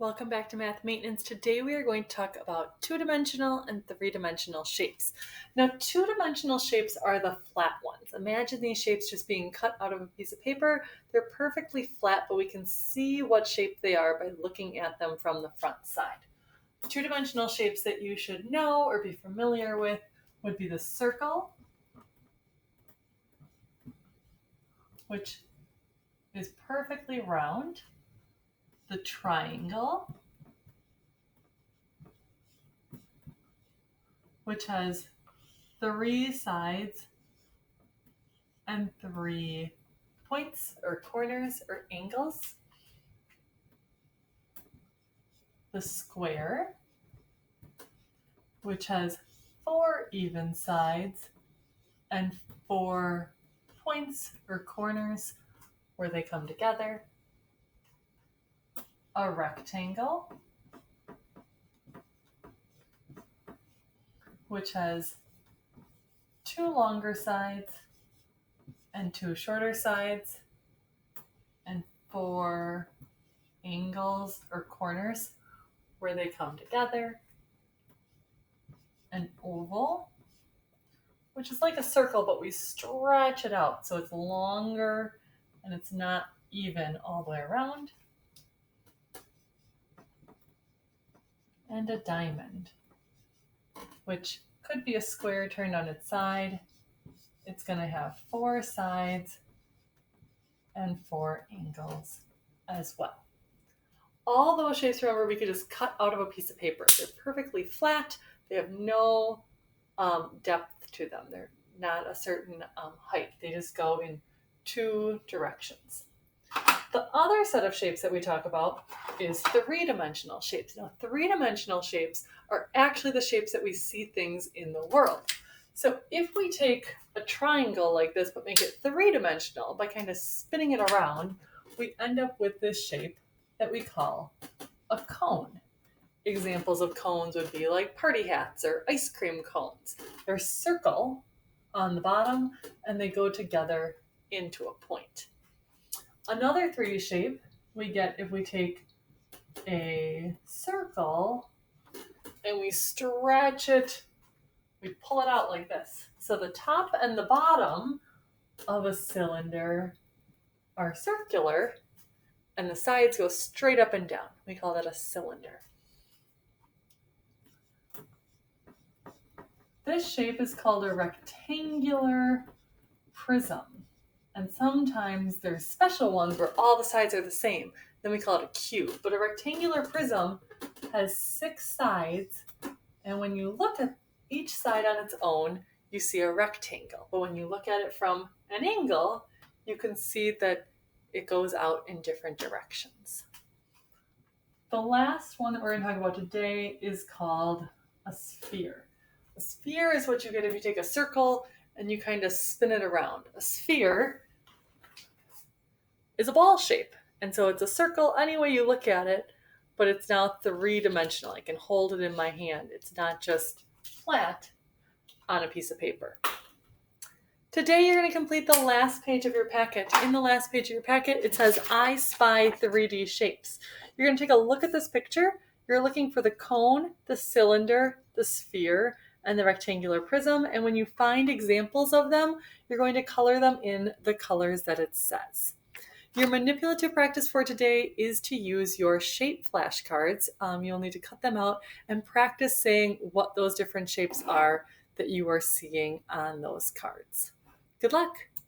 Welcome back to Math Maintenance. Today we are going to talk about two-dimensional and three-dimensional shapes. Now, two-dimensional shapes are the flat ones. Imagine these shapes just being cut out of a piece of paper. They're perfectly flat, but we can see what shape they are by looking at them from the front side. Two-dimensional shapes that you should know or be familiar with would be the circle, which is perfectly round, the triangle, which has three sides and three points or corners or angles. The square, which has four even sides and four points or corners where they come together. A rectangle, which has two longer sides and two shorter sides and four angles or corners where they come together. An oval, which is like a circle, but we stretch it out so it's longer and it's not even all the way around. And a diamond, which could be a square turned on its side. It's going to have four sides and four angles as well. All those shapes, remember, we could just cut out of a piece of paper. They're perfectly flat. They have no depth to them. They're not a certain height. They just go in two directions. The other set of shapes that we talk about is three-dimensional shapes. Now, three-dimensional shapes are actually the shapes that we see things in the world. So if we take a triangle like this, but make it three-dimensional by kind of spinning it around, we end up with this shape that we call a cone. Examples of cones would be like party hats or ice cream cones. They're circle on the bottom and they go together into a point. Another 3D shape we get if we take a circle and we stretch it, we pull it out like this. So the top and the bottom of a cylinder are circular and the sides go straight up and down. We call that a cylinder. This shape is called a rectangular prism. And sometimes there's special ones where all the sides are the same. Then we call it a cube. But a rectangular prism has 6 sides. And when you look at each side on its own, you see a rectangle. But when you look at it from an angle, you can see that it goes out in different directions. The last one that we're going to talk about today is called a sphere. A sphere is what you get if you take a circle and you kind of spin it around. A sphere is a ball shape. And so it's a circle any way you look at it, but it's now three-dimensional. I can hold it in my hand. It's not just flat on a piece of paper. Today you're going to complete the last page of your packet. In the last page of your packet, it says, I spy 3D shapes. You're going to take a look at this picture. You're looking for the cone, the cylinder, the sphere, and the rectangular prism. And when you find examples of them, you're going to color them in the colors that it says. Your manipulative practice for today is to use your shape flashcards. You'll need to cut them out and practice saying what those different shapes are that you are seeing on those cards. Good luck.